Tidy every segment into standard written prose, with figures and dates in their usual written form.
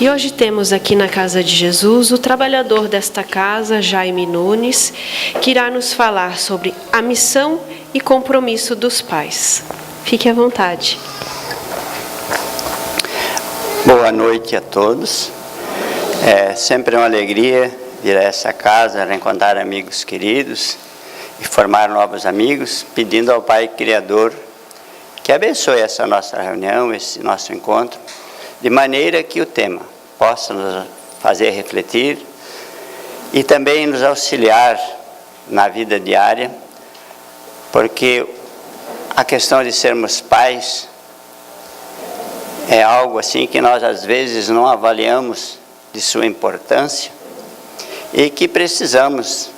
E hoje temos aqui na Casa de Jesus o trabalhador desta casa, Jaime Nunes, que irá nos falar sobre a missão e compromisso dos pais. Fique à vontade. Boa noite a todos. É sempre uma alegria vir a essa casa, reencontrar amigos queridos e formar novos amigos, pedindo ao Pai Criador que abençoe essa nossa reunião, esse nosso encontro, de maneira que o tema possa nos fazer refletir e também nos auxiliar na vida diária, porque a questão de sermos pais é algo assim que nós às vezes não avaliamos de sua importância e que precisamos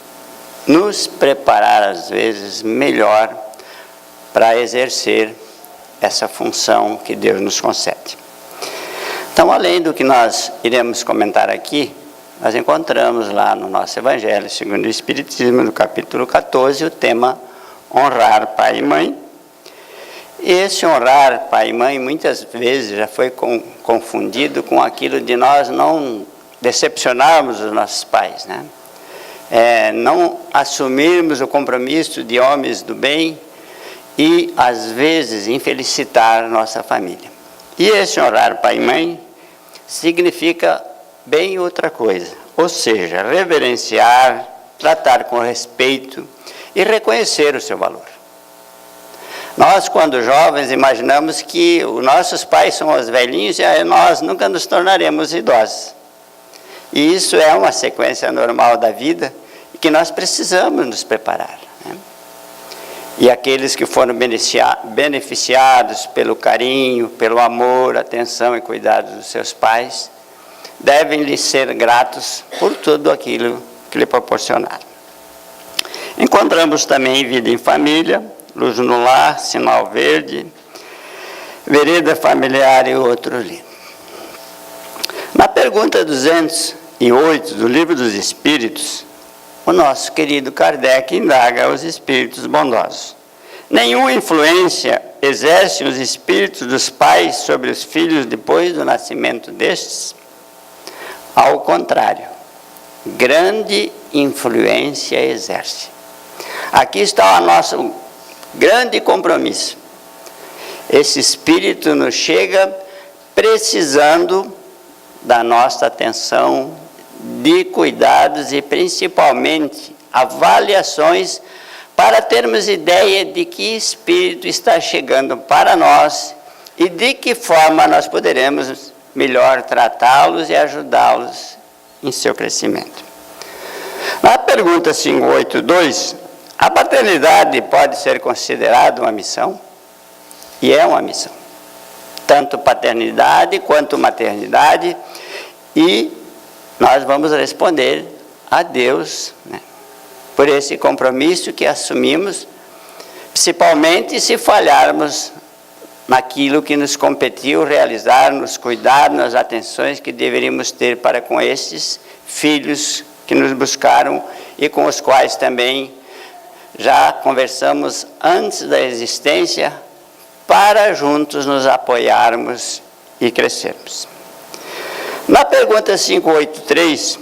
nos preparar às vezes melhor para exercer essa função que Deus nos concede. Então, além do que nós iremos comentar aqui, nós encontramos lá no nosso Evangelho, segundo o Espiritismo, no capítulo 14, o tema honrar pai e mãe. E esse honrar pai e mãe, muitas vezes já foi confundido com aquilo de nós não decepcionarmos os nossos pais, né? Não assumirmos o compromisso de homens do bem e, às vezes, infelicitar nossa família. E esse honrar pai e mãe significa bem outra coisa, ou seja, reverenciar, tratar com respeito e reconhecer o seu valor. Nós, quando jovens, imaginamos que os nossos pais são os velhinhos e nós nunca nos tornaremos idosos. E isso é uma sequência normal da vida e que nós precisamos nos preparar, né? E aqueles que foram beneficiados pelo carinho, pelo amor, atenção e cuidado dos seus pais, devem lhes ser gratos por tudo aquilo que lhe proporcionaram. Encontramos também Vida em Família, Luz no Lar, Sinal Verde, Vereda Familiar e outro livro. Na pergunta 208 do Livro dos Espíritos, o nosso querido Kardec indaga aos espíritos bondosos: nenhuma influência exercem os espíritos dos pais sobre os filhos depois do nascimento destes? Ao contrário, grande influência exerce. Aqui está o nosso grande compromisso. Esse espírito nos chega precisando da nossa atenção, de cuidados e principalmente avaliações para termos ideia de que espírito está chegando para nós e de que forma nós poderemos melhor tratá-los e ajudá-los em seu crescimento. Na pergunta 582, a paternidade pode ser considerada uma missão? E é uma missão. Tanto paternidade quanto maternidade, e nós vamos responder a Deus, né, por esse compromisso que assumimos, principalmente se falharmos naquilo que nos competiu realizar, nos cuidar, nas atenções que deveríamos ter para com estes filhos que nos buscaram e com os quais também já conversamos antes da existência, para juntos nos apoiarmos e crescermos. Na pergunta 583,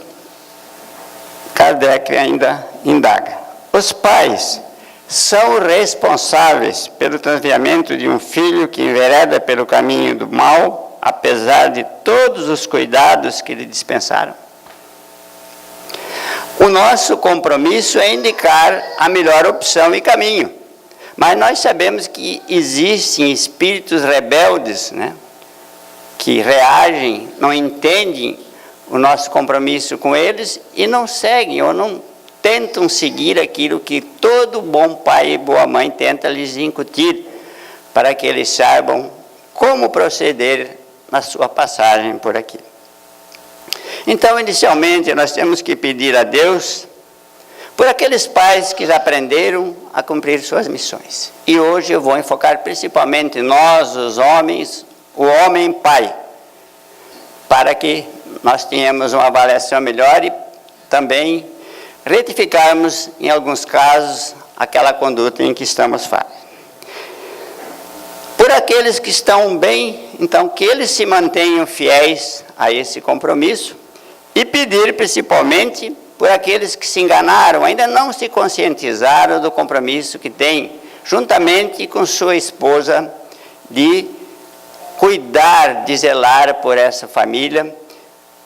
Kardec ainda indaga: os pais são responsáveis pelo transviamento de um filho que envereda pelo caminho do mal, apesar de todos os cuidados que lhe dispensaram? O nosso compromisso é indicar a melhor opção e caminho, mas nós sabemos que existem espíritos rebeldes, né, que reagem, não entendem o nosso compromisso com eles e não seguem ou não tentam seguir aquilo que todo bom pai e boa mãe tenta lhes incutir, para que eles saibam como proceder na sua passagem por aqui. Então, inicialmente, nós temos que pedir a Deus por aqueles pais que já aprenderam a cumprir suas missões. E hoje eu vou enfocar principalmente nós, os homens, o homem pai, para que nós tenhamos uma avaliação melhor e também retificarmos, em alguns casos, aquela conduta em que estamos falhando. Por aqueles que estão bem então, que eles se mantenham fiéis a esse compromisso e pedir principalmente por aqueles que se enganaram, ainda não se conscientizaram do compromisso que têm, juntamente com sua esposa, de cuidar, de zelar por essa família,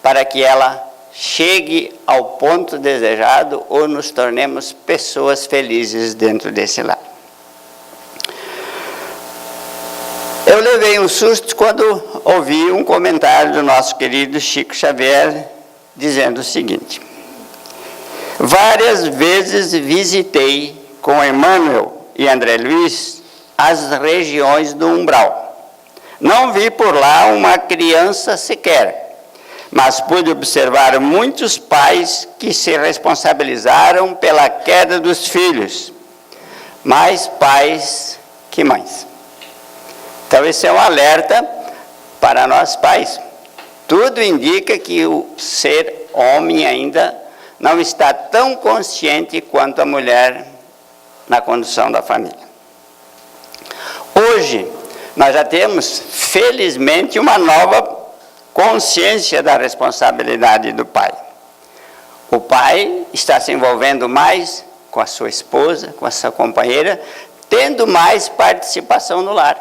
para que ela chegue ao ponto desejado ou nos tornemos pessoas felizes dentro desse lar. Eu levei um susto quando ouvi um comentário do nosso querido Chico Xavier dizendo o seguinte: várias vezes visitei com Emmanuel e André Luiz as regiões do umbral. Não vi por lá uma criança sequer, mas pude observar muitos pais que se responsabilizaram pela queda dos filhos, mais pais que mães. Então esse é um alerta para nós pais. Tudo indica que o ser homem ainda não está tão consciente quanto a mulher na condução da família. Hoje, nós já temos, felizmente, uma nova consciência da responsabilidade do pai. O pai está se envolvendo mais com a sua esposa, com a sua companheira, tendo mais participação no lar,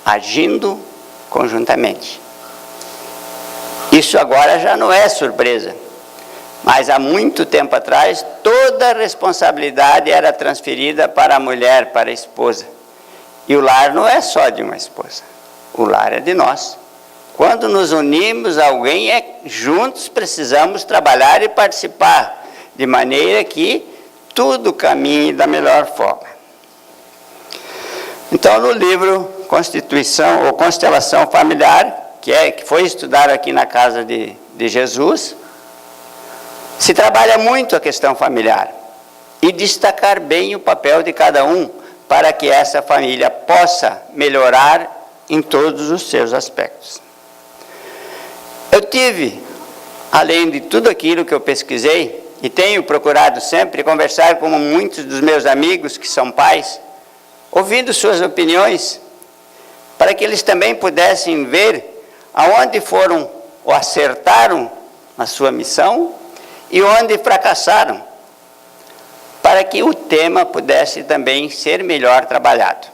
agindo conjuntamente. Isso agora já não é surpresa, mas há muito tempo atrás, toda a responsabilidade era transferida para a mulher, para a esposa. E o lar não é só de uma esposa, o lar é de nós. Quando nos unimos a alguém, juntos precisamos trabalhar e participar, de maneira que tudo caminhe da melhor forma. Então, no livro Constituição ou Constelação Familiar, que foi estudado aqui na casa de Jesus, se trabalha muito a questão familiar e destacar bem o papel de cada um para que essa família possa melhorar em todos os seus aspectos. Eu tive, além de tudo aquilo que eu pesquisei, e tenho procurado sempre conversar com muitos dos meus amigos que são pais, ouvindo suas opiniões, para que eles também pudessem ver aonde foram ou acertaram na sua missão e onde fracassaram, para que o tema pudesse também ser melhor trabalhado.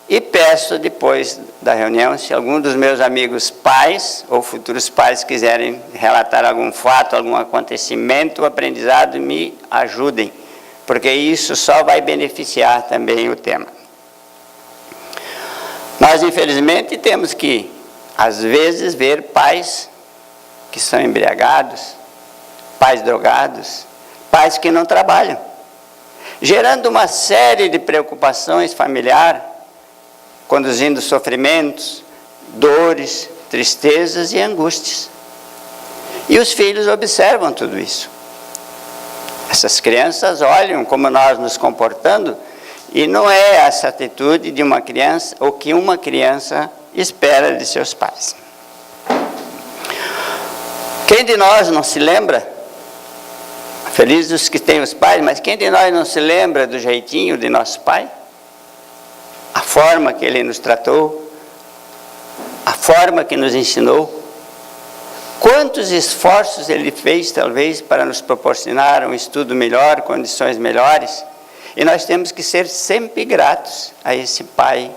E peço, depois da reunião, se algum dos meus amigos pais ou futuros pais quiserem relatar algum fato, algum acontecimento, aprendizado, me ajudem, porque isso só vai beneficiar também o tema. Nós, infelizmente, temos que, às vezes, ver pais que são embriagados, pais drogados, pais que não trabalham, gerando uma série de preocupações familiares, conduzindo sofrimentos, dores, tristezas e angústias. E os filhos observam tudo isso. Essas crianças olham como nós nos comportando, e não é essa atitude de uma criança, ou que uma criança espera de seus pais. Quem de nós não se lembra, felizes os que têm os pais, mas quem de nós não se lembra do jeitinho de nosso pai? A forma que ele nos tratou, a forma que nos ensinou. Quantos esforços ele fez, talvez, para nos proporcionar um estudo melhor, condições melhores. E nós temos que ser sempre gratos a esse pai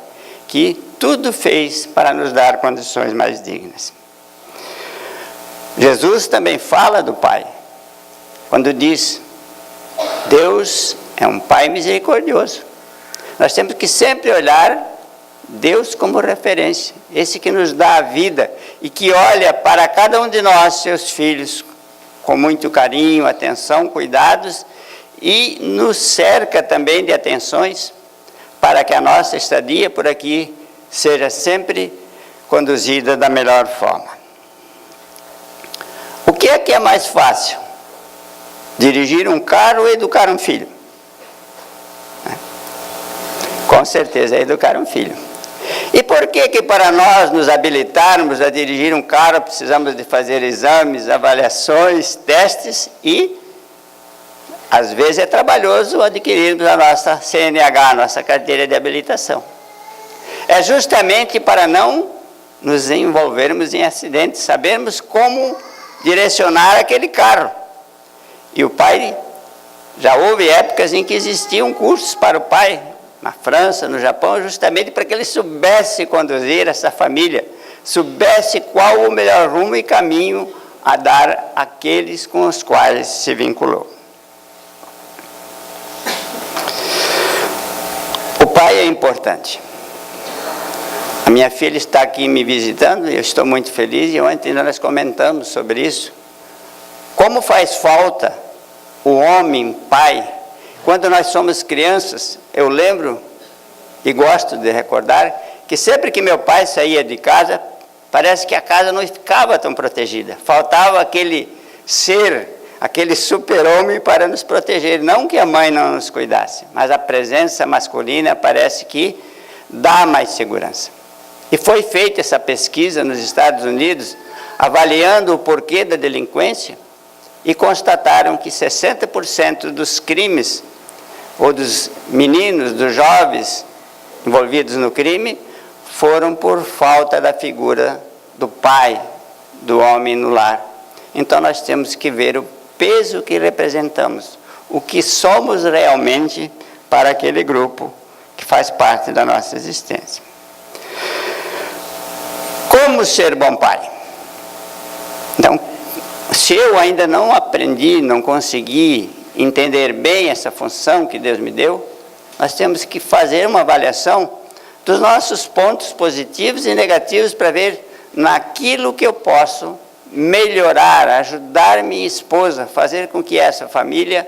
que tudo fez para nos dar condições mais dignas. Jesus também fala do pai, quando diz: Deus é um pai misericordioso. Nós temos que sempre olhar Deus como referência, esse que nos dá a vida e que olha para cada um de nós, seus filhos, com muito carinho, atenção, cuidados, e nos cerca também de atenções para que a nossa estadia por aqui seja sempre conduzida da melhor forma. O que é mais fácil? Dirigir um carro ou educar um filho? Com certeza é educar um filho. E por que para nós nos habilitarmos a dirigir um carro precisamos de fazer exames, avaliações, testes e às vezes é trabalhoso adquirirmos a nossa CNH, a nossa carteira de habilitação? É justamente para não nos envolvermos em acidentes, sabermos como direcionar aquele carro. E o pai, já houve épocas em que existiam cursos para o pai, na França, no Japão, justamente para que ele soubesse conduzir essa família, soubesse qual o melhor rumo e caminho a dar àqueles com os quais se vinculou. O pai é importante. A minha filha está aqui me visitando e eu estou muito feliz, e ontem nós comentamos sobre isso. Como faz falta o homem pai. Quando nós somos crianças, eu lembro e gosto de recordar que sempre que meu pai saía de casa, parece que a casa não ficava tão protegida. Faltava aquele ser, aquele super-homem para nos proteger. Não que a mãe não nos cuidasse, mas a presença masculina parece que dá mais segurança. E foi feita essa pesquisa nos Estados Unidos, avaliando o porquê da delinquência, e constataram que 60% dos crimes, ou dos meninos, dos jovens envolvidos no crime, foram por falta da figura do pai, do homem no lar. Então nós temos que ver o peso que representamos, o que somos realmente para aquele grupo que faz parte da nossa existência. Como ser bom pai? Então, se eu ainda não aprendi, não consegui entender bem essa função que Deus me deu, nós temos que fazer uma avaliação dos nossos pontos positivos e negativos para ver naquilo que eu posso melhorar, ajudar minha esposa, fazer com que essa família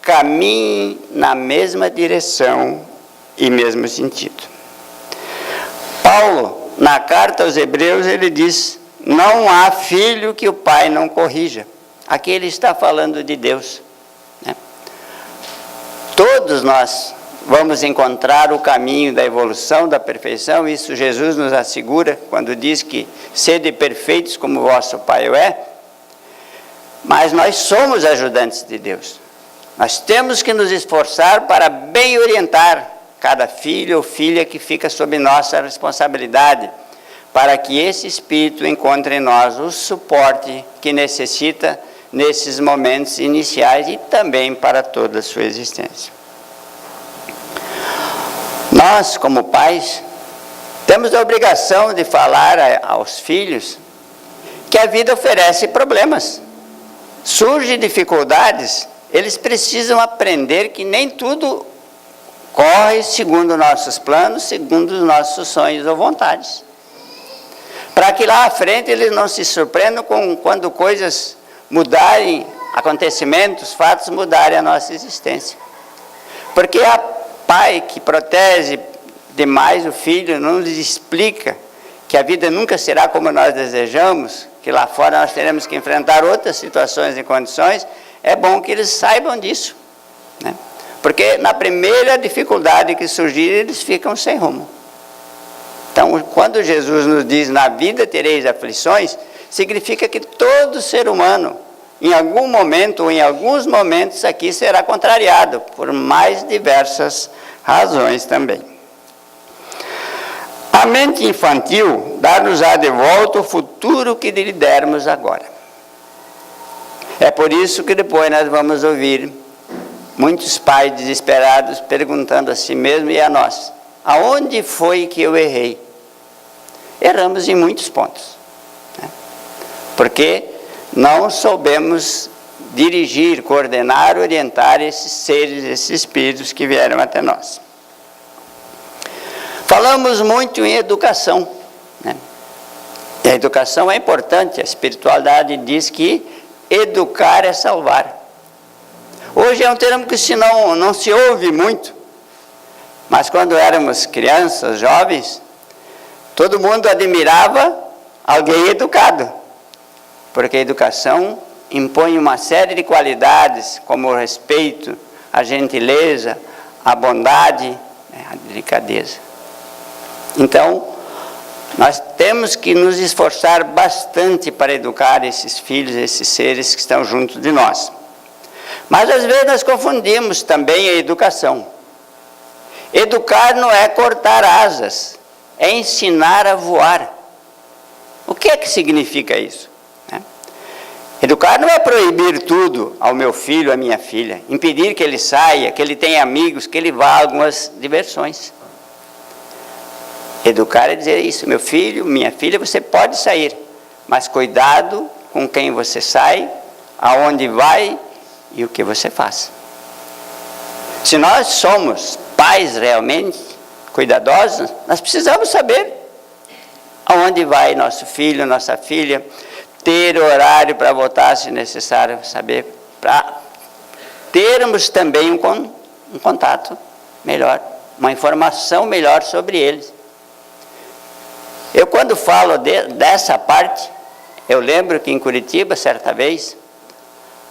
caminhe na mesma direção e mesmo sentido. Paulo, na carta aos Hebreus, ele diz: não há filho que o pai não corrija. Aqui ele está falando de Deus, né? Todos nós vamos encontrar o caminho da evolução, da perfeição. Isso Jesus nos assegura quando diz que sede perfeitos como vosso Pai é. Mas nós somos ajudantes de Deus. Nós temos que nos esforçar para bem orientar cada filho ou filha que fica sob nossa responsabilidade, para que esse Espírito encontre em nós o suporte que necessita nesses momentos iniciais e também para toda a sua existência. Nós, como pais, temos a obrigação de falar aos filhos que a vida oferece problemas, surgem dificuldades, eles precisam aprender que nem tudo corre segundo nossos planos, segundo os nossos sonhos ou vontades. Para que lá à frente eles não se surpreendam quando coisas mudarem, acontecimentos, fatos mudarem a nossa existência. Porque há pai que protege demais o filho, não lhes explica que a vida nunca será como nós desejamos, que lá fora nós teremos que enfrentar outras situações e condições. É bom que eles saibam disso, né? Porque na primeira dificuldade que surgir, eles ficam sem rumo. Então, quando Jesus nos diz, na vida tereis aflições, significa que todo ser humano, em algum momento ou em alguns momentos aqui, será contrariado, por mais diversas razões também. A mente infantil dar-nos-á de volta o futuro que lhe dermos agora. É por isso que depois nós vamos ouvir muitos pais desesperados perguntando a si mesmo e a nós: aonde foi que eu errei? Erramos em muitos pontos, né? Porque não soubemos dirigir, coordenar, orientar esses seres, esses espíritos que vieram até nós. Falamos muito em educação, né? E a educação é importante. A espiritualidade diz que educar é salvar. Hoje é um termo que não se ouve muito, mas quando éramos crianças, jovens, todo mundo admirava alguém educado, porque a educação impõe uma série de qualidades, como o respeito, a gentileza, a bondade, né, a delicadeza. Então, nós temos que nos esforçar bastante para educar esses filhos, esses seres que estão junto de nós. Mas às vezes nós confundimos também a educação. Educar não é cortar asas, é ensinar a voar. que é que significa isso? Né? Educar não é proibir tudo ao meu filho, à minha filha. Impedir que ele saia, que ele tenha amigos, que ele vá a algumas diversões. Educar é dizer isso, meu filho, minha filha, você pode sair, mas cuidado com quem você sai, aonde vai e o que você faz. Se nós somos pais realmente cuidadosos, nós precisamos saber aonde vai nosso filho, nossa filha, ter horário para voltar se necessário, saber, para termos também um contato melhor, uma informação melhor sobre eles. Eu, quando falo dessa parte, eu lembro que em Curitiba, certa vez,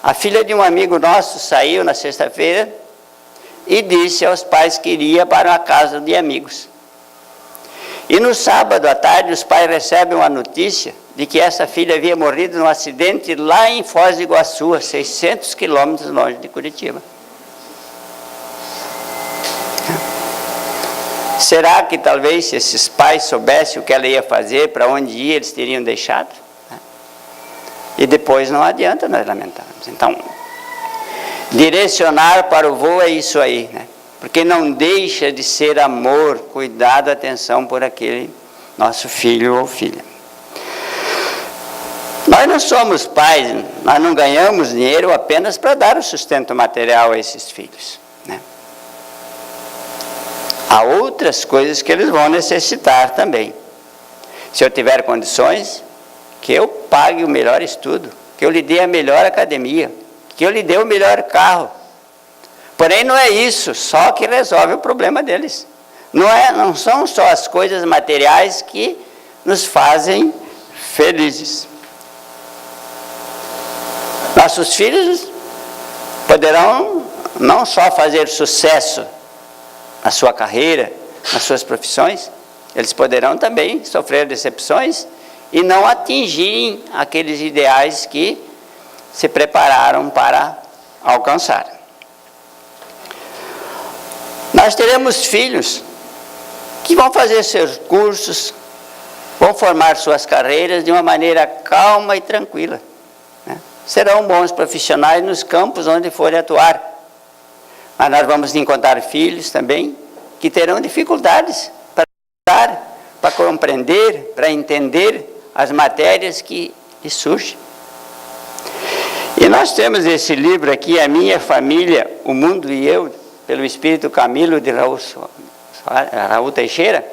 a filha de um amigo nosso saiu na sexta-feira e disse aos pais que iria para uma casa de amigos. E no sábado à tarde, os pais recebem uma notícia de que essa filha havia morrido num acidente lá em Foz do Iguaçu, a 600 quilômetros longe de Curitiba. Será que talvez se esses pais soubessem o que ela ia fazer, para onde ia, eles teriam deixado? E depois não adianta nós lamentarmos. Então, direcionar para o voo é isso aí, né? Porque não deixa de ser amor, cuidado, atenção por aquele nosso filho ou filha. Nós não somos pais, nós não ganhamos dinheiro apenas para dar o sustento material a esses filhos, né? Há outras coisas que eles vão necessitar também. Se eu tiver condições, que eu pague o melhor estudo, que eu lhe dê a melhor academia, que eu lhe dê o melhor carro. Porém, não é isso só que resolve o problema deles. Não são só as coisas materiais que nos fazem felizes. Nossos filhos poderão não só fazer sucesso na sua carreira, nas suas profissões, eles poderão também sofrer decepções e não atingirem aqueles ideais que se prepararam para alcançar. Nós teremos filhos que vão fazer seus cursos, vão formar suas carreiras de uma maneira calma e tranquila, né? Serão bons profissionais nos campos onde forem atuar. Mas nós vamos encontrar filhos também que terão dificuldades para compreender, para entender as matérias que lhes surgem. E nós temos esse livro aqui, A Minha Família, O Mundo e Eu, pelo Espírito Camilo de Raul Teixeira.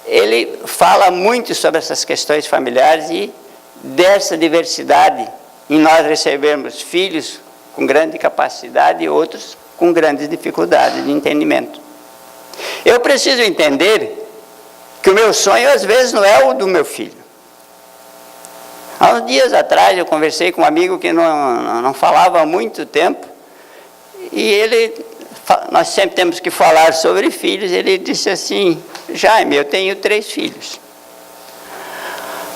Ele fala muito sobre essas questões familiares e dessa diversidade em nós recebermos filhos com grande capacidade e outros com grandes dificuldades de entendimento. Eu preciso entender que o meu sonho às vezes não é o do meu filho. Há uns dias atrás eu conversei com um amigo que não falava há muito tempo, e nós sempre temos que falar sobre filhos. Ele disse assim: Jaime, eu tenho 3 filhos.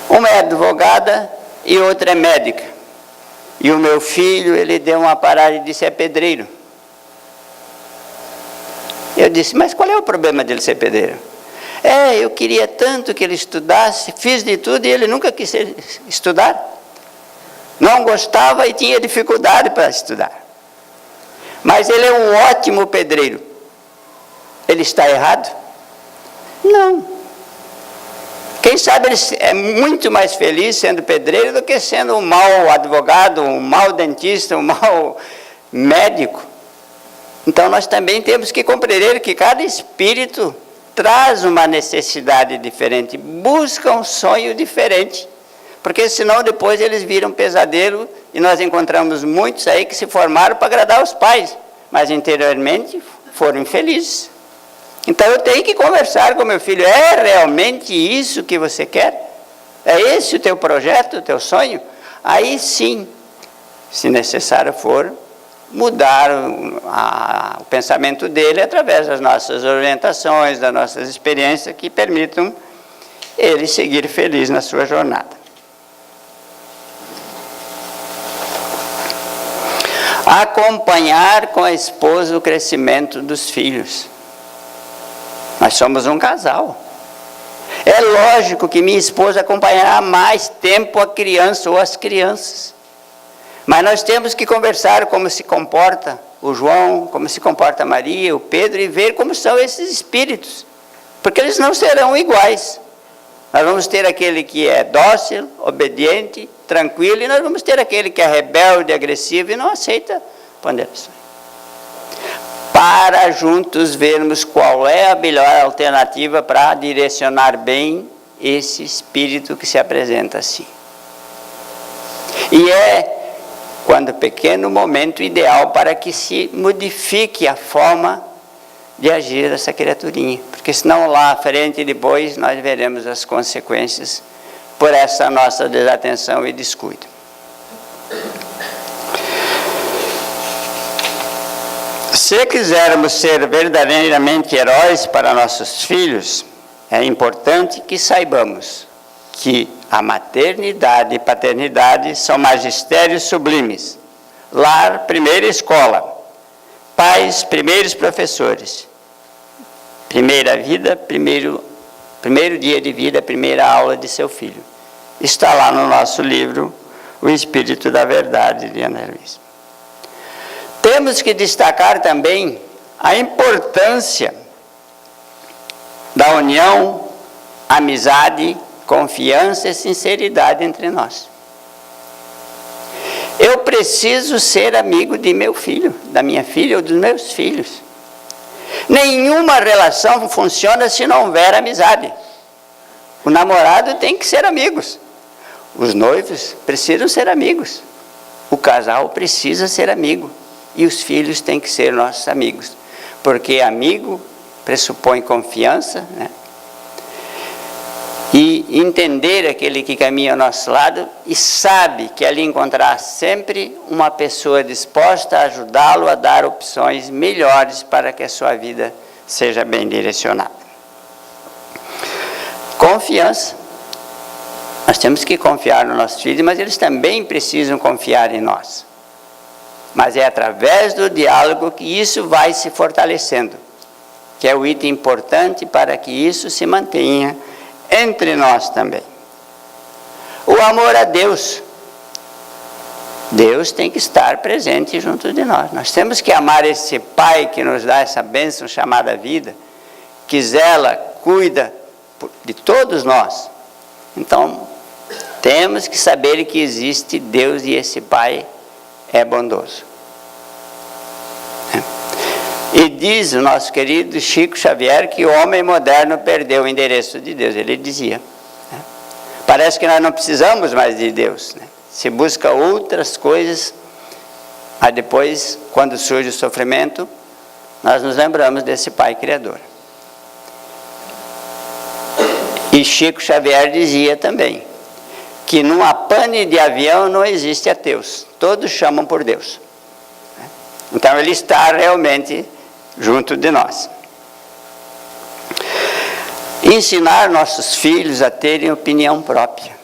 Uma é advogada e outra é médica. E o meu filho, ele deu uma parada e disse: é pedreiro. Eu disse: mas qual é o problema dele ser pedreiro? Eu queria tanto que ele estudasse, fiz de tudo e ele nunca quis estudar. Não gostava e tinha dificuldade para estudar. Mas ele é um ótimo pedreiro. Ele está errado? Não. Quem sabe ele é muito mais feliz sendo pedreiro do que sendo um mau advogado, um mau dentista, um mau médico. Então nós também temos que compreender que cada espírito traz uma necessidade diferente, busca um sonho diferente, porque senão depois eles viram pesadelo, e nós encontramos muitos aí que se formaram para agradar os pais, mas interiormente foram infelizes. Então eu tenho que conversar com meu filho: é realmente isso que você quer? É esse o teu projeto, o teu sonho? Aí sim, se necessário for, mudar o pensamento dele através das nossas orientações, das nossas experiências, que permitam ele seguir feliz na sua jornada. Acompanhar com a esposa o crescimento dos filhos. Nós somos um casal. É lógico que minha esposa acompanhará mais tempo a criança ou as crianças. Mas nós temos que conversar como se comporta o João, como se comporta a Maria, o Pedro, e ver como são esses espíritos. Porque eles não serão iguais. Nós vamos ter aquele que é dócil, obediente, tranquilo, e nós vamos ter aquele que é rebelde, agressivo e não aceita ponderações. Para juntos vermos qual é a melhor alternativa para direcionar bem esse espírito que se apresenta assim. E é, quando pequeno, o momento ideal para que se modifique a forma de agir dessa criaturinha. Porque senão lá à frente, depois, nós veremos as consequências por essa nossa desatenção e descuido. Se quisermos ser verdadeiramente heróis para nossos filhos, é importante que saibamos que a maternidade e paternidade são magistérios sublimes. Lar, primeira escola. Pais, primeiros professores. Primeira vida, primeiro dia de vida, primeira aula de seu filho. Está lá no nosso livro, O Espírito da Verdade, de André Luiz. Temos que destacar também a importância da união, amizade, confiança e sinceridade entre nós. Eu preciso ser amigo de meu filho, da minha filha ou dos meus filhos. Nenhuma relação funciona se não houver amizade. O namorado tem que ser amigos. Os noivos precisam ser amigos. O casal precisa ser amigo. E os filhos têm que ser nossos amigos. Porque amigo pressupõe confiança, né? E entender aquele que caminha ao nosso lado e sabe que ali encontrará sempre uma pessoa disposta a ajudá-lo a dar opções melhores para que a sua vida seja bem direcionada. Confiança. Nós temos que confiar nos nossos filhos, mas eles também precisam confiar em nós. Mas é através do diálogo que isso vai se fortalecendo, que é o item importante para que isso se mantenha entre nós também. O amor a Deus. Deus tem que estar presente junto de nós. Nós temos que amar esse Pai que nos dá essa bênção chamada vida, que zela, cuida de todos nós. Então, temos que saber que existe Deus e esse Pai é bondoso. E diz o nosso querido Chico Xavier que o homem moderno perdeu o endereço de Deus. Ele dizia, né? Parece que nós não precisamos mais de Deus, né? Se busca outras coisas, mas depois, quando surge o sofrimento, nós nos lembramos desse Pai Criador. E Chico Xavier dizia também que numa pane de avião não existe ateus, todos chamam por Deus. Então ele está realmente junto de nós. Ensinar nossos filhos a terem opinião própria.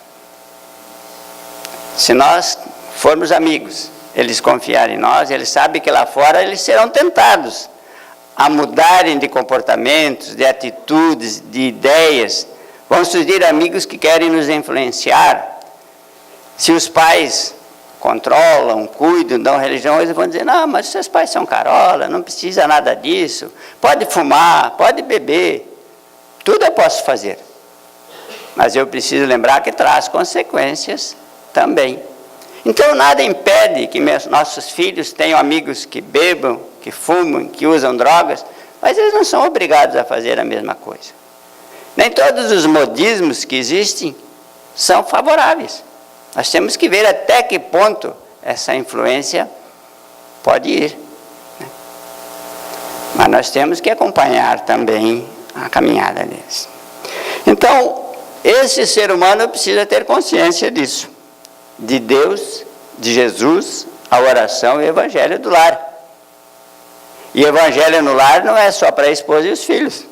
Se nós formos amigos, eles confiarem em nós, eles sabem que lá fora eles serão tentados a mudarem de comportamentos, de atitudes, de ideias. Vão surgir amigos que querem nos influenciar. Se os pais controlam, cuidam, dão religião, eles vão dizer, não, mas seus pais são carola, não precisa nada disso, pode fumar, pode beber, tudo eu posso fazer. Mas eu preciso lembrar que traz consequências também. Então nada impede que nossos filhos tenham amigos que bebam, que fumam, que usam drogas, mas eles não são obrigados a fazer a mesma coisa. Nem todos os modismos que existem são favoráveis. Nós temos que ver até que ponto essa influência pode ir, né? Mas nós temos que acompanhar também a caminhada deles. Então, esse ser humano precisa ter consciência disso. De Deus, de Jesus, a oração e o evangelho do lar. E o evangelho no lar não é só para a esposa e os filhos.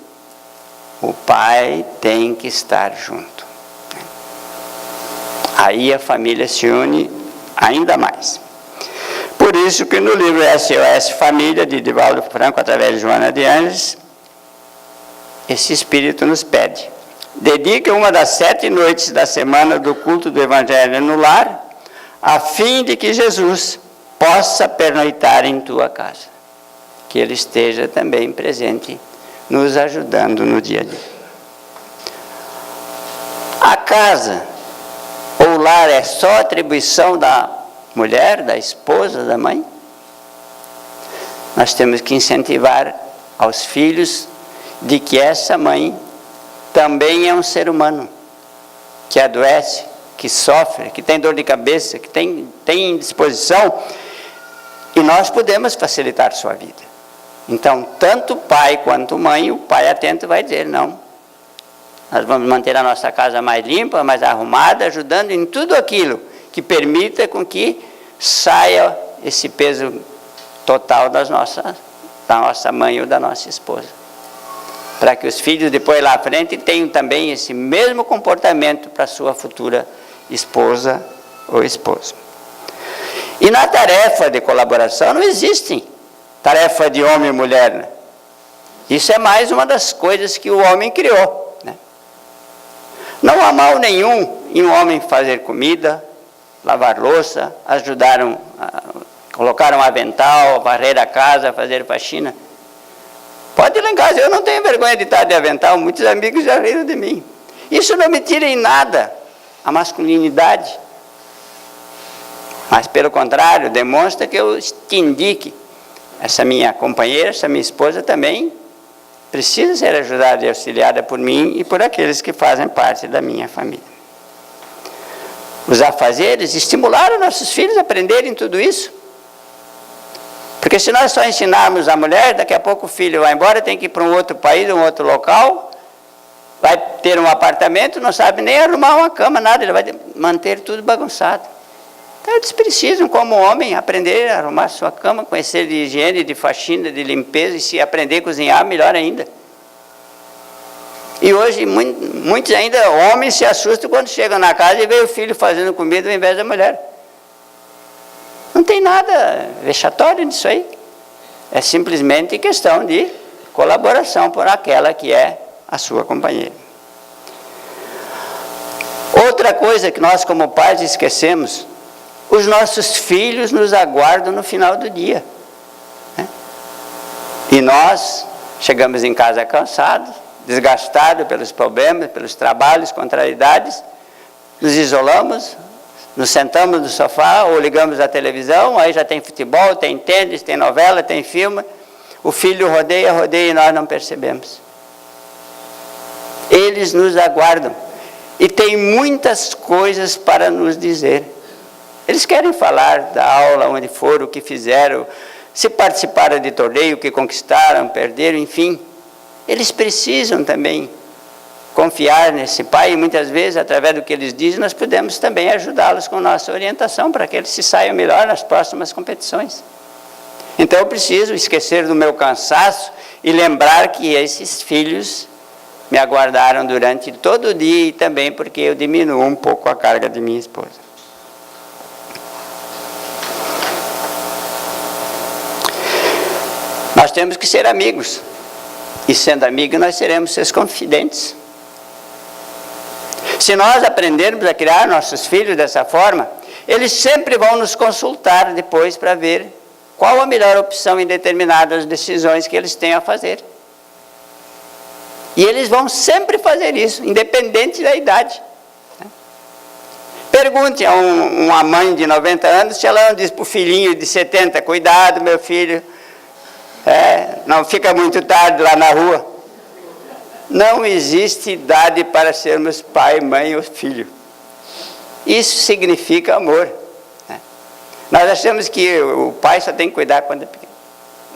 O pai tem que estar junto. Aí a família se une ainda mais. Por isso que no livro SOS Família, de Divaldo Franco, através de Joana de Anjos, esse Espírito nos pede: dedique uma das 7 noites da semana do culto do Evangelho no lar, a fim de que Jesus possa pernoitar em tua casa. Que Ele esteja também presente, nos ajudando no dia a dia. A casa ou lar é só atribuição da mulher, da esposa, da mãe? Nós temos que incentivar aos filhos de que essa mãe também é um ser humano, que adoece, que sofre, que tem dor de cabeça, que tem indisposição, e nós podemos facilitar sua vida. Então, tanto pai quanto mãe, o pai atento vai dizer, não, nós vamos manter a nossa casa mais limpa, mais arrumada, ajudando em tudo aquilo que permita com que saia esse peso total da nossa mãe ou da nossa esposa. Para que os filhos depois lá à frente tenham também esse mesmo comportamento para a sua futura esposa ou esposo. E na tarefa de colaboração não existe tarefa de homem e mulher, né? Isso é mais uma das coisas que o homem criou, né? Não há mal nenhum em um homem fazer comida, lavar louça, colocar um avental, varrer a casa, fazer faxina. Pode ir lá em casa, eu não tenho vergonha de estar de avental, muitos amigos já riram de mim. Isso não me tira em nada a masculinidade, mas pelo contrário, demonstra que eu entendi que essa minha companheira, essa minha esposa também precisa ser ajudada e auxiliada por mim e por aqueles que fazem parte da minha família. Os afazeres estimularam nossos filhos a aprenderem tudo isso. Porque se nós só ensinarmos a mulher, daqui a pouco o filho vai embora, tem que ir para um outro país, um outro local, vai ter um apartamento, não sabe nem arrumar uma cama, nada, ele vai manter tudo bagunçado. Então eles precisam, como homem, aprender a arrumar sua cama, conhecer de higiene, de faxina, de limpeza, e se aprender a cozinhar, melhor ainda. E hoje, muitos ainda, homens se assustam quando chegam na casa e veem o filho fazendo comida ao invés da mulher. Não tem nada vexatório nisso aí. É simplesmente questão de colaboração por aquela que é a sua companheira. Outra coisa que nós como pais esquecemos, os nossos filhos nos aguardam no final do dia, né? E nós chegamos em casa cansados, desgastados pelos problemas, pelos trabalhos, contrariedades, nos isolamos, nos sentamos no sofá ou ligamos a televisão, aí já tem futebol, tem tênis, tem novela, tem filme. O filho rodeia e nós não percebemos. Eles nos aguardam e tem muitas coisas para nos dizer. Eles querem falar da aula, onde foram, o que fizeram, se participaram de torneio, o que conquistaram, perderam, enfim. Eles precisam também confiar nesse pai, e muitas vezes, através do que eles dizem, nós podemos também ajudá-los com nossa orientação, para que eles se saiam melhor nas próximas competições. Então eu preciso esquecer do meu cansaço e lembrar que esses filhos me aguardaram durante todo o dia, e também porque eu diminuo um pouco a carga de minha esposa. Nós temos que ser amigos, e sendo amigos nós seremos seus confidentes. Se nós aprendermos a criar nossos filhos dessa forma, eles sempre vão nos consultar depois para ver qual a melhor opção em determinadas decisões que eles têm a fazer. E eles vão sempre fazer isso, independente da idade. Pergunte a uma mãe de 90 anos se ela não diz para o filhinho de 70, cuidado meu filho, não fica muito tarde lá na rua. Não existe idade para sermos pai, mãe ou filho. Isso significa amor, né? Nós achamos que o pai só tem que cuidar quando é pequeno.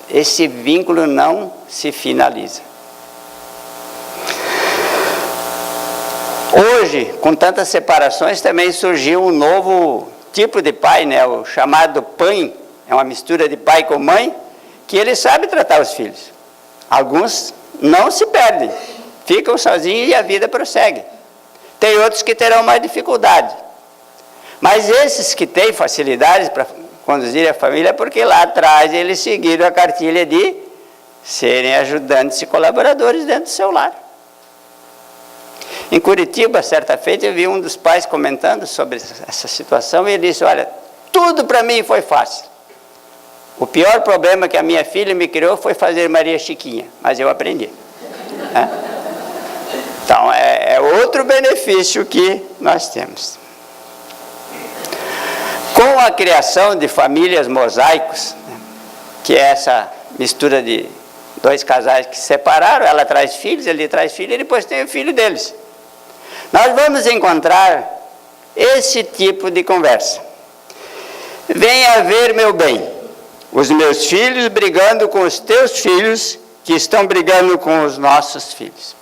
Esse vínculo não se finaliza. Hoje, com tantas separações, também surgiu um novo tipo de pai, né? O chamado pai, é uma mistura de pai com mãe, que ele sabe tratar os filhos. Alguns não se perdem, ficam sozinhos e a vida prossegue. Tem outros que terão mais dificuldade. Mas esses que têm facilidades para conduzir a família, é porque lá atrás eles seguiram a cartilha de serem ajudantes e colaboradores dentro do seu lar. Em Curitiba, certa feita, eu vi um dos pais comentando sobre essa situação e ele disse, olha, tudo para mim foi fácil. O pior problema que a minha filha me criou foi fazer Maria Chiquinha, mas eu aprendi. Então, é outro benefício que nós temos. Com a criação de famílias mosaicos, que é essa mistura de dois casais que se separaram, ela traz filhos, ele traz filho, e depois tem o filho deles. Nós vamos encontrar esse tipo de conversa. Venha ver, meu bem, os meus filhos brigando com os teus filhos, que estão brigando com os nossos filhos.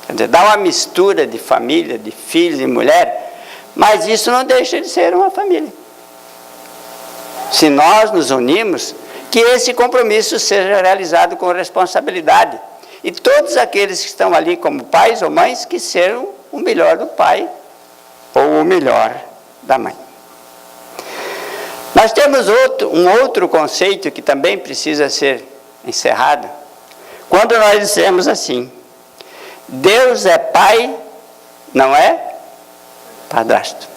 Quer dizer, dá uma mistura de família, de filhos e mulher, mas isso não deixa de ser uma família. Se nós nos unimos, que esse compromisso seja realizado com responsabilidade. E todos aqueles que estão ali como pais ou mães, que sejam o melhor do pai ou o melhor da mãe. Nós temos um outro conceito que também precisa ser encerrado. Quando nós dissemos assim, Deus é pai, não é padrasto.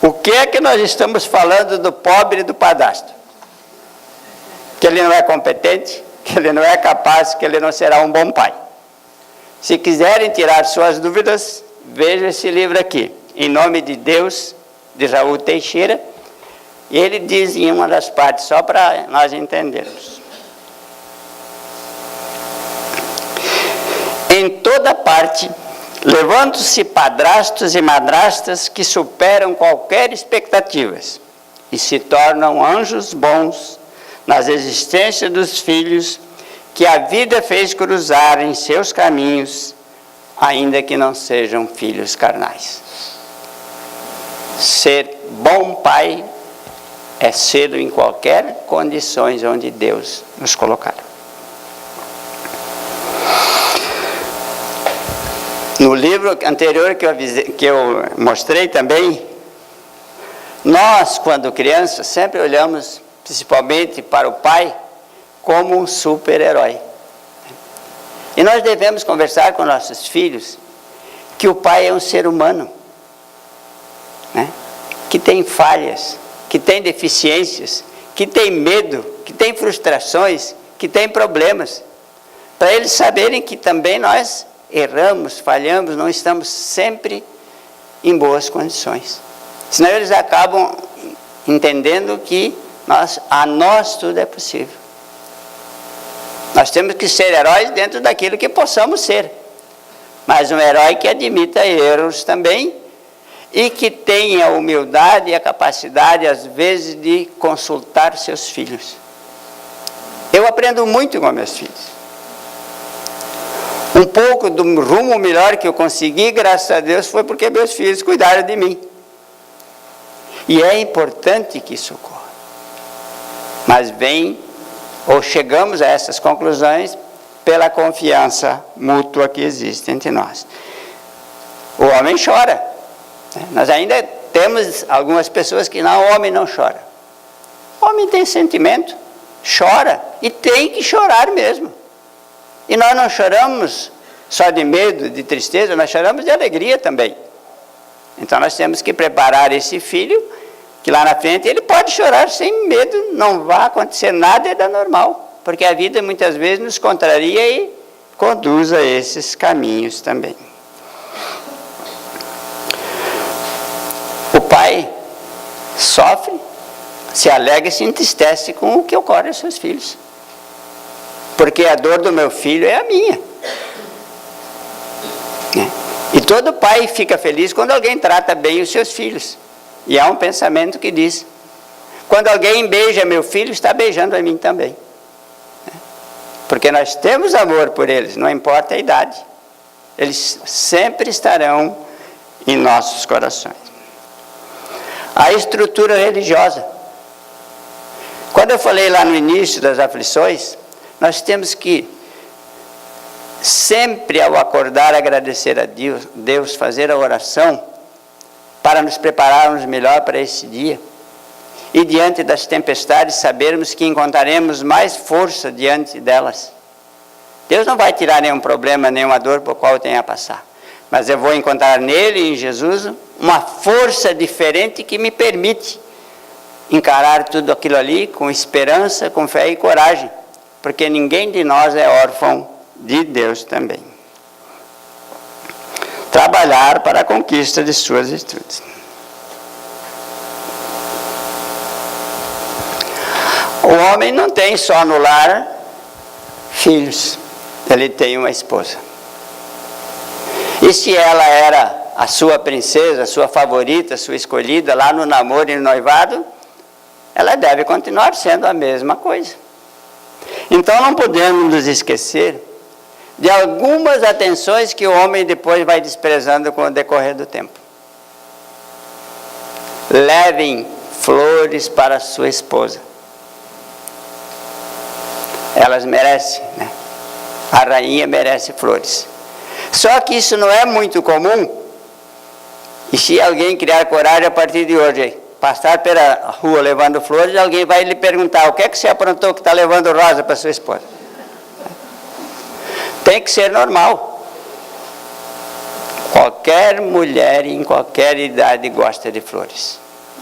O que é que nós estamos falando do pobre e do padrasto? Que ele não é competente, que ele não é capaz, que ele não será um bom pai. Se quiserem tirar suas dúvidas, veja esse livro aqui, Em Nome de Deus, de Raul Teixeira, e ele diz em uma das partes, só para nós entendermos. Em toda parte, levantam-se padrastos e madrastas que superam qualquer expectativas e se tornam anjos bons nas existências dos filhos que a vida fez cruzar em seus caminhos, ainda que não sejam filhos carnais. Ser bom pai é ser em qualquer condições onde Deus nos colocar. No livro anterior que eu mostrei também, nós, quando crianças, sempre olhamos principalmente para o pai como um super-herói. E nós devemos conversar com nossos filhos que o pai é um ser humano, né? Que tem falhas, que tem deficiências, que tem medo, que tem frustrações, que tem problemas, para eles saberem que também nós erramos, falhamos, não estamos sempre em boas condições. Senão eles acabam entendendo que a nós tudo é possível. Nós temos que ser heróis dentro daquilo que possamos ser. Mas um herói que admita erros também e que tenha a humildade e a capacidade, às vezes, de consultar seus filhos. Eu aprendo muito com meus filhos. Um pouco do rumo melhor que eu consegui, graças a Deus, foi porque meus filhos cuidaram de mim. E é importante que isso ocorra. Mas chegamos a essas conclusões pela confiança mútua que existe entre nós. O homem chora. Nós ainda temos algumas pessoas que não, o homem não chora. O homem tem sentimento, chora, e tem que chorar mesmo. E nós não choramos só de medo, de tristeza, nós choramos de alegria também. Então nós temos que preparar esse filho, que lá na frente ele pode chorar sem medo, não vai acontecer nada, é normal. Porque a vida muitas vezes nos contraria e conduz a esses caminhos também. O pai sofre, se alegra e se entristece com o que ocorre aos seus filhos. Porque a dor do meu filho é a minha. E todo pai fica feliz quando alguém trata bem os seus filhos. E há um pensamento que diz, quando alguém beija meu filho, está beijando a mim também. Porque nós temos amor por eles, não importa a idade. Eles sempre estarão em nossos corações. A estrutura religiosa. Quando eu falei lá no início das aflições, nós temos que sempre ao acordar agradecer a Deus, fazer a oração para nos prepararmos melhor para esse dia. E diante das tempestades sabermos que encontraremos mais força diante delas. Deus não vai tirar nenhum problema, nenhuma dor por qual eu tenha a passar. Mas eu vou encontrar nele, em Jesus, uma força diferente que me permite encarar tudo aquilo ali com esperança, com fé e coragem. Porque ninguém de nós é órfão de Deus também. Trabalhar para a conquista de suas virtudes. O homem não tem só no lar filhos, ele tem uma esposa. E se ela era a sua princesa, a sua favorita, a sua escolhida lá no namoro e no noivado, ela deve continuar sendo a mesma coisa. Então não podemos nos esquecer de algumas atenções que o homem depois vai desprezando com o decorrer do tempo. Levem flores para a sua esposa. Elas merecem, né? A rainha merece flores. Só que isso não é muito comum. E se alguém criar coragem a partir de hoje, passar pela rua levando flores, alguém vai lhe perguntar: o que é que você aprontou que está levando rosa para sua esposa? Tem que ser normal. Qualquer mulher em qualquer idade gosta de flores.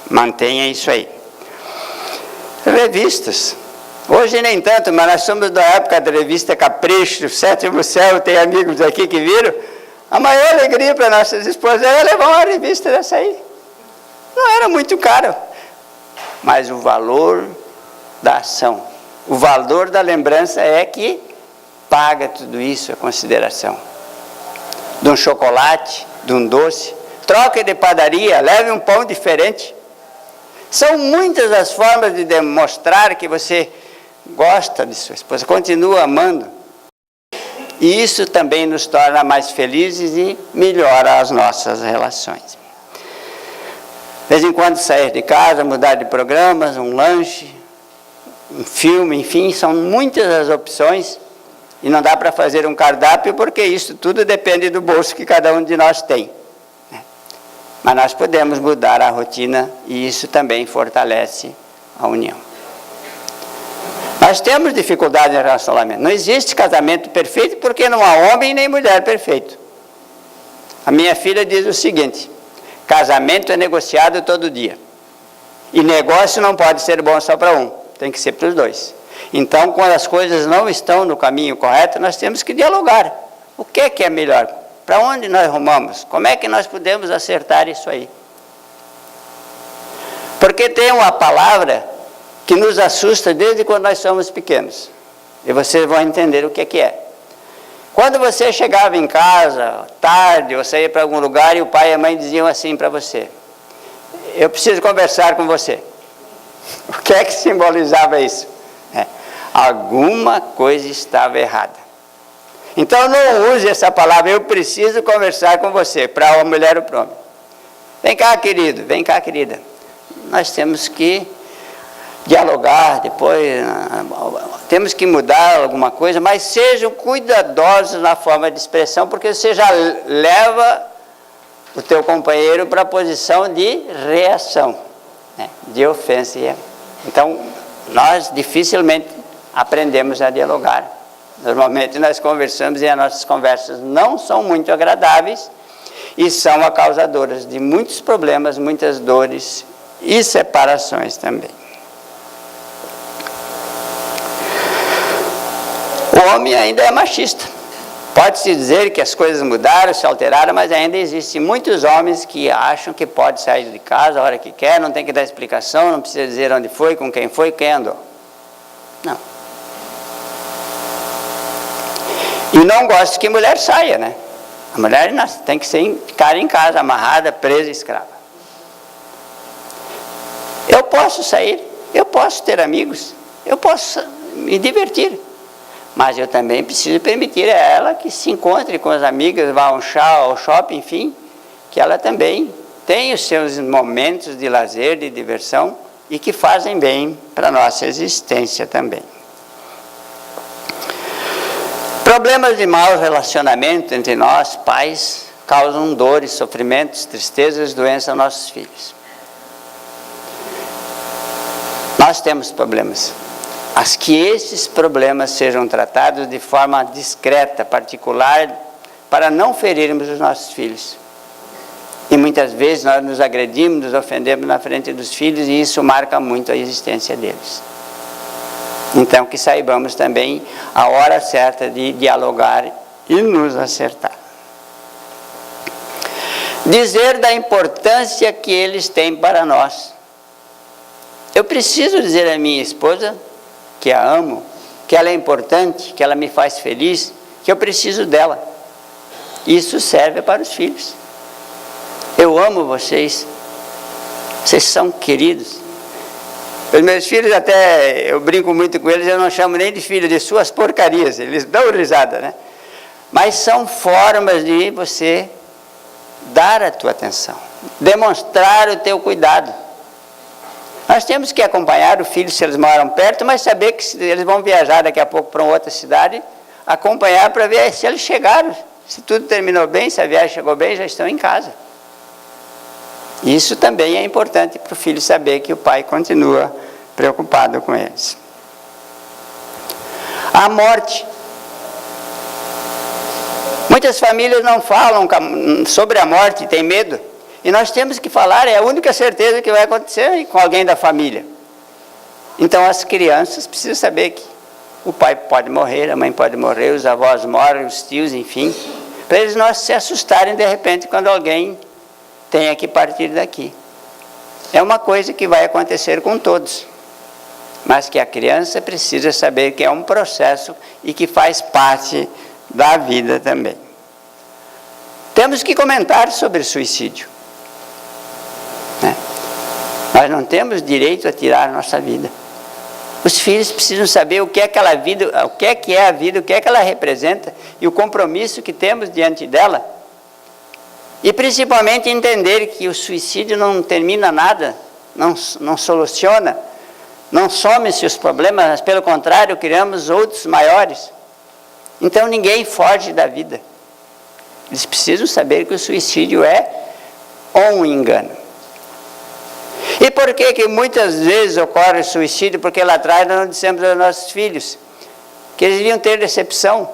Mantenha isso aí. Revistas. Hoje nem tanto, mas nós somos da época da revista Capricho, Sétimo Céu, tem amigos aqui que viram. A maior alegria para nossas esposas era levar uma revista dessa aí. Não era muito caro, mas o valor da ação, o valor da lembrança é que paga tudo isso, a consideração. De um chocolate, de um doce, troca de padaria, leve um pão diferente. São muitas as formas de demonstrar que você gosta de sua esposa, continua amando. E isso também nos torna mais felizes e melhora as nossas relações. De vez em quando sair de casa, mudar de programas, um lanche, um filme, enfim, são muitas as opções. E não dá para fazer um cardápio porque isso tudo depende do bolso que cada um de nós tem. Mas nós podemos mudar a rotina e isso também fortalece a união. Nós temos dificuldade em relacionamento. Não existe casamento perfeito porque não há homem nem mulher perfeito. A minha filha diz o seguinte: casamento é negociado todo dia. E negócio não pode ser bom só para um, tem que ser para os dois. Então, quando as coisas não estão no caminho correto, nós temos que dialogar. O que é melhor? Para onde nós rumamos? Como é que nós podemos acertar isso aí? Porque tem uma palavra que nos assusta desde quando nós somos pequenos. E vocês vão entender o que é. Quando você chegava em casa, tarde, ou saía para algum lugar, e o pai e a mãe diziam assim para você: eu preciso conversar com você. O que é que simbolizava isso? Alguma coisa estava errada. Então não use essa palavra, eu preciso conversar com você, para uma mulher ou para um homem. Vem cá, querido, vem cá, querida. Nós temos que dialogar, depois temos que mudar alguma coisa, mas sejam cuidadosos na forma de expressão, porque você já leva o teu companheiro para a posição de reação, né? De ofensa. Então, nós dificilmente aprendemos a dialogar. Normalmente nós conversamos e as nossas conversas não são muito agradáveis e são a causadoras de muitos problemas, muitas dores e separações também. O homem ainda é machista. Pode-se dizer que as coisas mudaram, se alteraram, mas ainda existem muitos homens que acham que pode sair de casa a hora que quer, não tem que dar explicação, não precisa dizer onde foi, com quem andou. Não. E não gosta que mulher saia, né? A mulher tem que ficar em casa, amarrada, presa, escrava. Eu posso sair, eu posso ter amigos, eu posso me divertir. Mas eu também preciso permitir a ela que se encontre com as amigas, vá ao shopping, enfim, que ela também tem os seus momentos de lazer, de diversão, e que fazem bem para a nossa existência também. Problemas de mau relacionamento entre nós, pais, causam dores, sofrimentos, tristezas, doenças aos nossos filhos. Nós temos problemas. Mas que esses problemas sejam tratados de forma discreta, particular, para não ferirmos os nossos filhos. E muitas vezes nós nos agredimos, nos ofendemos na frente dos filhos, e isso marca muito a existência deles. Então, que saibamos também a hora certa de dialogar e nos acertar. Dizer da importância que eles têm para nós. Eu preciso dizer à minha esposa que a amo, que ela é importante, que ela me faz feliz, que eu preciso dela. Isso serve para os filhos. Eu amo vocês. Vocês são queridos. Os meus filhos, até eu brinco muito com eles, eu não chamo nem de filho, de suas porcarias. Eles dão risada, né? Mas são formas de você dar a tua atenção, demonstrar o teu cuidado. Nós temos que acompanhar o filho se eles moram perto, mas saber que eles vão viajar daqui a pouco para uma outra cidade, acompanhar para ver se eles chegaram, se tudo terminou bem, se a viagem chegou bem, já estão em casa. Isso também é importante para o filho saber que o pai continua preocupado com eles. A morte. Muitas famílias não falam sobre a morte, têm medo. E nós temos que falar, é a única certeza que vai acontecer com alguém da família. Então as crianças precisam saber que o pai pode morrer, a mãe pode morrer, os avós morrem, os tios, enfim. Para eles não se assustarem de repente quando alguém tenha que partir daqui. É uma coisa que vai acontecer com todos. Mas que a criança precisa saber que é um processo e que faz parte da vida também. Temos que comentar sobre suicídio. Nós não temos direito a tirar a nossa vida. Os filhos precisam saber o que é aquela vida, o que é a vida, o que é que ela representa e o compromisso que temos diante dela. E principalmente entender que o suicídio não termina nada, não soluciona, não some-se os problemas, mas pelo contrário criamos outros maiores. Então ninguém foge da vida. Eles precisam saber que o suicídio é um engano. E por que muitas vezes ocorre o suicídio? Porque lá atrás nós não dissemos aos nossos filhos que eles deviam ter decepção,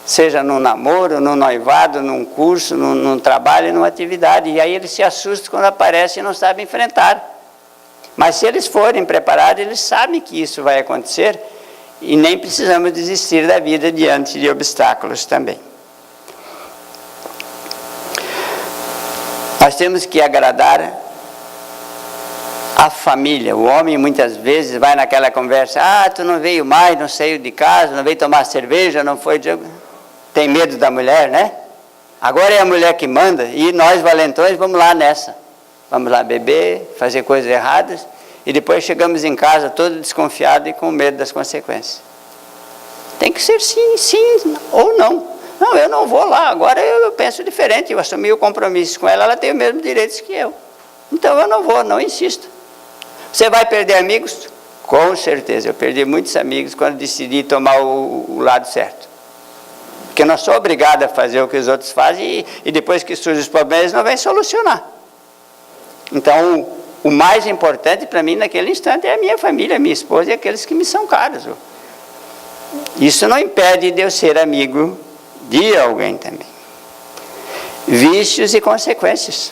seja num namoro, num noivado, num curso, num trabalho, numa atividade. E aí eles se assustam quando aparecem e não sabem enfrentar. Mas se eles forem preparados, eles sabem que isso vai acontecer e nem precisamos desistir da vida diante de obstáculos também. Nós temos que agradar a família. O homem muitas vezes vai naquela conversa, tu não veio mais, não saiu de casa, não veio tomar cerveja, não foi... Tem medo da mulher, né? Agora é a mulher que manda e nós valentões vamos lá nessa. Vamos lá beber, fazer coisas erradas e depois chegamos em casa todo desconfiado e com medo das consequências. Tem que ser sim, sim ou não. Não, eu não vou lá, agora eu penso diferente, eu assumi o compromisso com ela, ela tem os mesmos direitos que eu. Então eu não vou, não insisto. Você vai perder amigos? Com certeza, eu perdi muitos amigos quando decidi tomar o lado certo. Porque eu não sou obrigado a fazer o que os outros fazem e depois que surgem os problemas eles não vêm solucionar. Então, o mais importante para mim naquele instante é a minha família, a minha esposa e aqueles que me são caros. Isso não impede de eu ser amigo de alguém também. Vícios e consequências.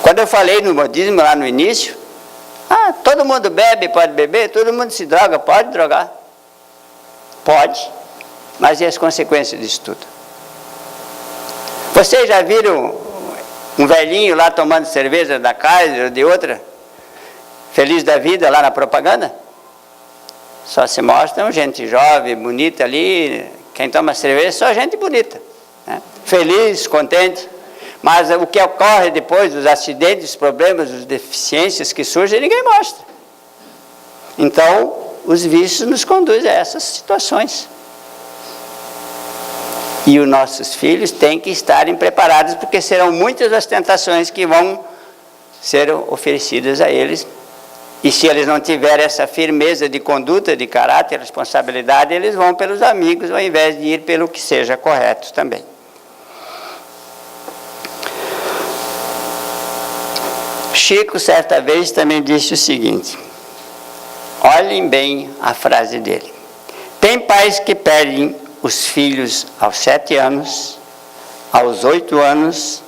Quando eu falei no modismo lá no início, todo mundo bebe, pode beber, todo mundo se droga, pode drogar. Pode, mas e as consequências disso tudo? Vocês já viram um velhinho lá tomando cerveja da Kaiser ou de outra, feliz da vida lá na propaganda? Só se mostram gente jovem, bonita ali, quem toma cerveja é só gente bonita, né? Feliz, contente. Mas o que ocorre depois, os acidentes, os problemas, as deficiências que surgem, ninguém mostra. Então, os vícios nos conduzem a essas situações. E os nossos filhos têm que estarem preparados, porque serão muitas as tentações que vão ser oferecidas a eles. E se eles não tiverem essa firmeza de conduta, de caráter, responsabilidade, eles vão pelos amigos, ao invés de ir pelo que seja correto também. Chico, certa vez, também disse o seguinte, olhem bem a frase dele. Tem pais que perdem os filhos aos 7 anos, aos 8 anos,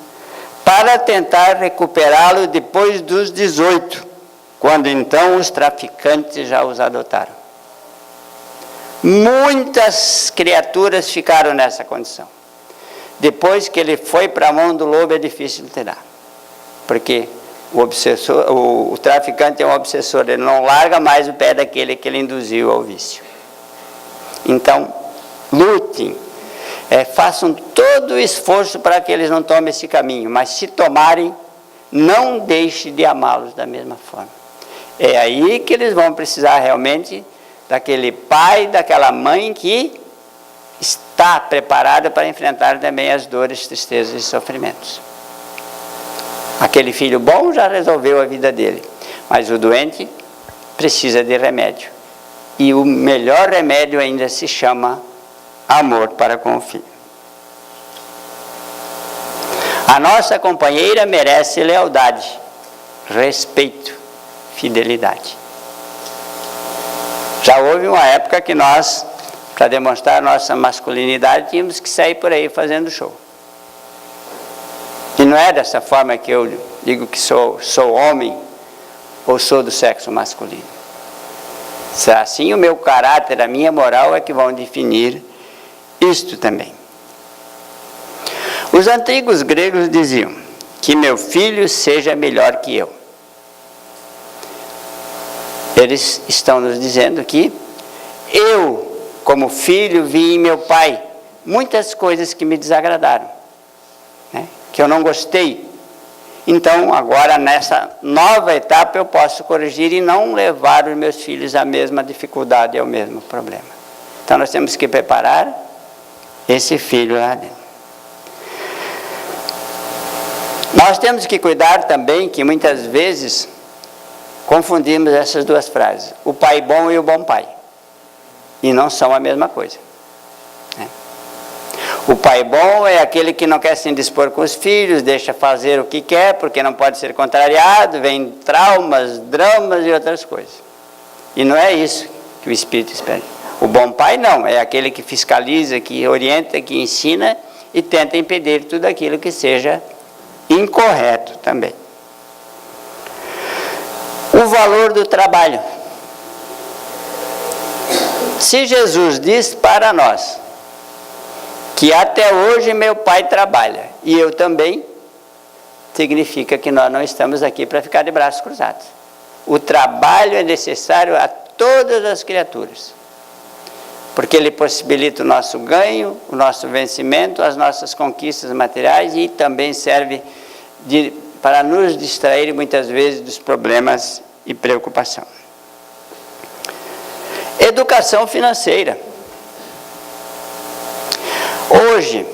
para tentar recuperá-lo depois dos 18, quando então os traficantes já os adotaram. Muitas criaturas ficaram nessa condição. Depois que ele foi para a mão do lobo, é difícil de tirar, porque o traficante é um obsessor, ele não larga mais o pé daquele que ele induziu ao vício. Então, lutem, façam todo o esforço para que eles não tomem esse caminho, mas se tomarem, não deixe de amá-los da mesma forma. É aí que eles vão precisar realmente daquele pai, daquela mãe que está preparada para enfrentar também as dores, tristezas e sofrimentos. Aquele filho bom já resolveu a vida dele, mas o doente precisa de remédio. E o melhor remédio ainda se chama amor para com o filho. A nossa companheira merece lealdade, respeito, fidelidade. Já houve uma época que nós, para demonstrar nossa masculinidade, tínhamos que sair por aí fazendo show. E não é dessa forma que eu digo que sou homem ou sou do sexo masculino. Se assim o meu caráter, a minha moral é que vão definir isto também. Os antigos gregos diziam que meu filho seja melhor que eu. Eles estão nos dizendo que eu, como filho, vi em meu pai muitas coisas que me desagradaram, né? Que eu não gostei. Então, agora, nessa nova etapa, eu posso corrigir e não levar os meus filhos à mesma dificuldade e ao mesmo problema. Então, nós temos que preparar esse filho lá dentro. Nós temos que cuidar também que muitas vezes confundimos essas duas frases, o pai bom e o bom pai, e não são a mesma coisa, né? O pai bom é aquele que não quer se indispor com os filhos, deixa fazer o que quer, porque não pode ser contrariado, vem traumas, dramas e outras coisas. E não é isso que o Espírito espera. O bom pai não, é aquele que fiscaliza, que orienta, que ensina e tenta impedir tudo aquilo que seja incorreto também. O valor do trabalho. Se Jesus diz para nós que até hoje meu pai trabalha e eu também, significa que nós não estamos aqui para ficar de braços cruzados. O trabalho é necessário a todas as criaturas, porque ele possibilita o nosso ganho, o nosso vencimento, as nossas conquistas materiais e também serve para nos distrair muitas vezes dos problemas e preocupação. Educação financeira. Hoje,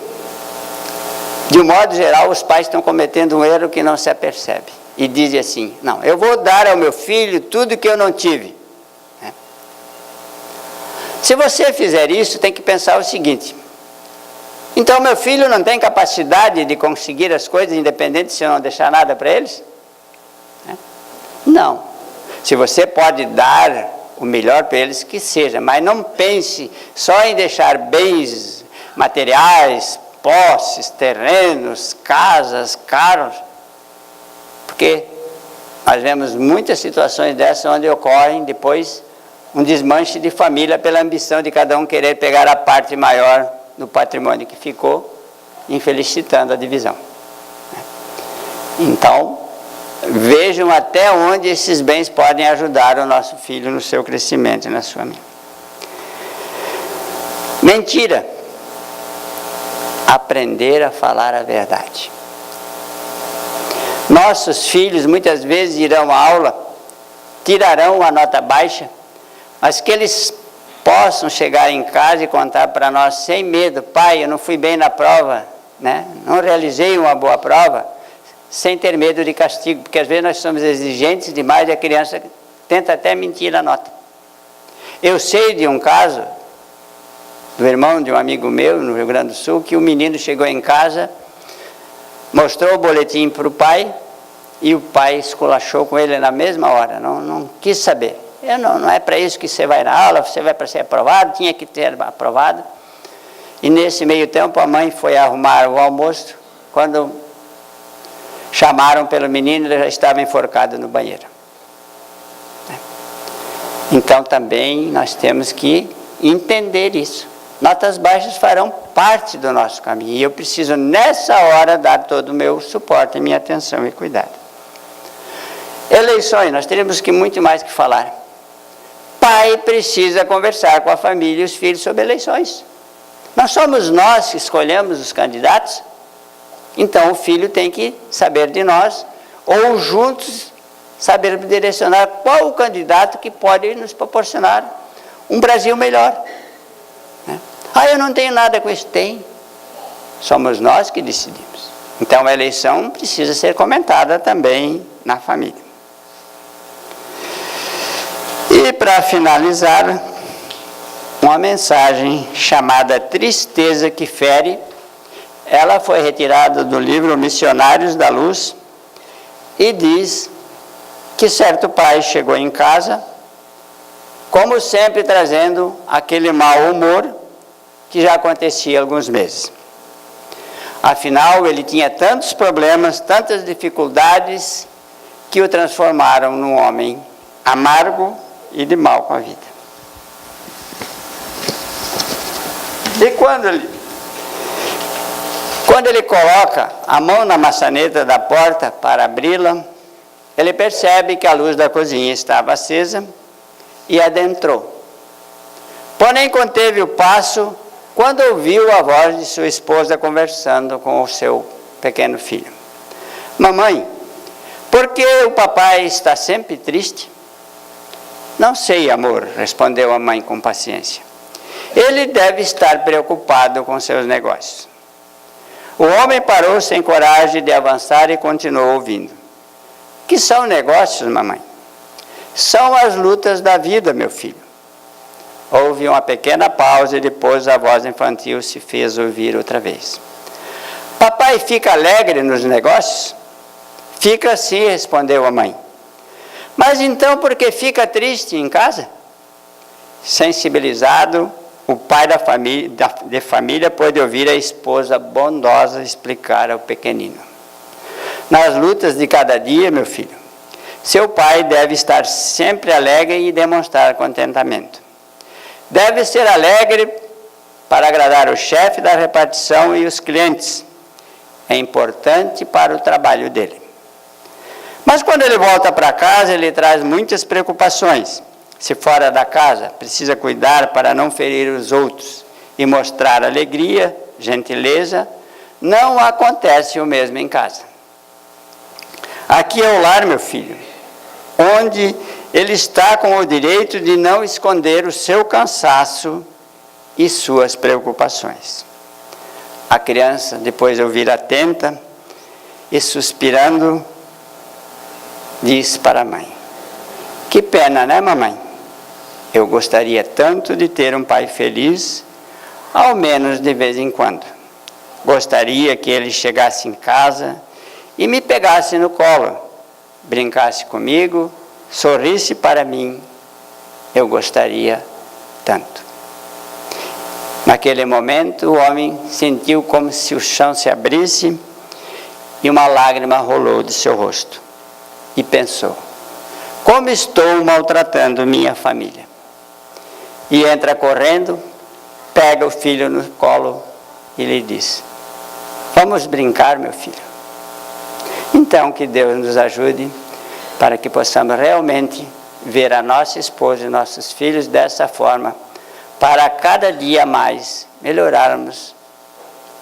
de um modo geral, os pais estão cometendo um erro que não se apercebe. E dizem assim, não, eu vou dar ao meu filho tudo que eu não tive. Se você fizer isso, tem que pensar o seguinte, então meu filho não tem capacidade de conseguir as coisas independente se eu não deixar nada para eles? Não. Se você pode dar o melhor para eles, que seja, mas não pense só em deixar bens materiais, posses, terrenos, casas, carros, porque nós vemos muitas situações dessas onde ocorrem depois um desmanche de família pela ambição de cada um querer pegar a parte maior do patrimônio que ficou, infelicitando a divisão. Então, vejam até onde esses bens podem ajudar o nosso filho no seu crescimento e na sua vida. Mentira. Aprender a falar a verdade. Nossos filhos muitas vezes irão à aula, tirarão a nota baixa, mas que eles possam chegar em casa e contar para nós sem medo, pai, eu não fui bem na prova, né? Não realizei uma boa prova, sem ter medo de castigo, porque às vezes nós somos exigentes demais e a criança tenta até mentir a nota. Eu sei de um caso, do irmão de um amigo meu no Rio Grande do Sul, que o menino chegou em casa, mostrou o boletim para o pai, e o pai esculachou com ele na mesma hora, não quis saber. Não é para isso que você vai na aula, você vai para ser aprovado, tinha que ter aprovado. E nesse meio tempo a mãe foi arrumar o almoço, quando chamaram pelo menino, ele já estava enforcado no banheiro. Então também nós temos que entender isso. Notas baixas farão parte do nosso caminho, e eu preciso nessa hora dar todo o meu suporte, minha atenção e cuidado. Eleições, nós teremos muito mais que falar. Pai precisa conversar com a família e os filhos sobre eleições. Não somos nós que escolhemos os candidatos? Então o filho tem que saber de nós, ou juntos saber direcionar qual o candidato que pode nos proporcionar um Brasil melhor. Eu não tenho nada com isso. Tem. Somos nós que decidimos. Então a eleição precisa ser comentada também na família. E para finalizar, uma mensagem chamada Tristeza que Fere. Ela foi retirada do livro Missionários da Luz e diz que certo pai chegou em casa, como sempre trazendo aquele mau humor que já acontecia há alguns meses. Afinal, ele tinha tantos problemas, tantas dificuldades, que o transformaram num homem amargo e de mal com a vida. E quando ele coloca a mão na maçaneta da porta para abri-la, ele percebe que a luz da cozinha estava acesa e adentrou. Porém, conteve o passo quando ouviu a voz de sua esposa conversando com o seu pequeno filho. Mamãe, por que o papai está sempre triste? Não sei, amor, respondeu a mãe com paciência. Ele deve estar preocupado com seus negócios. O homem parou sem coragem de avançar e continuou ouvindo. Que são negócios, mamãe? São as lutas da vida, meu filho. Houve uma pequena pausa e depois a voz infantil se fez ouvir outra vez. Papai fica alegre nos negócios? Fica sim, respondeu a mãe. Mas então por que fica triste em casa? Sensibilizado, o pai de família pôde ouvir a esposa bondosa explicar ao pequenino. Nas lutas de cada dia, meu filho, seu pai deve estar sempre alegre e demonstrar contentamento. Deve ser alegre para agradar o chefe da repartição e os clientes. É importante para o trabalho dele. Mas quando ele volta para casa, ele traz muitas preocupações. Se fora da casa, precisa cuidar para não ferir os outros e mostrar alegria, gentileza. Não acontece o mesmo em casa. Aqui é o lar, meu filho, onde ele está com o direito de não esconder o seu cansaço e suas preocupações. A criança, depois de ouvir atenta e suspirando, diz para a mãe: que pena, né, mamãe? Eu gostaria tanto de ter um pai feliz, ao menos de vez em quando. Gostaria que ele chegasse em casa e me pegasse no colo, brincasse comigo, sorrisse para mim. Eu gostaria tanto. Naquele momento, o homem sentiu como se o chão se abrisse e uma lágrima rolou de seu rosto. E pensou: como estou maltratando minha família? E entra correndo, pega o filho no colo e lhe diz: vamos brincar, meu filho. Então, que Deus nos ajude para que possamos realmente ver a nossa esposa e nossos filhos dessa forma, para cada dia mais melhorarmos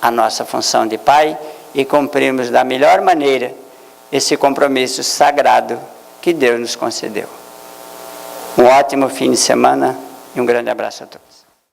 a nossa função de pai e cumprirmos da melhor maneira esse compromisso sagrado que Deus nos concedeu. Um ótimo fim de semana e um grande abraço a todos.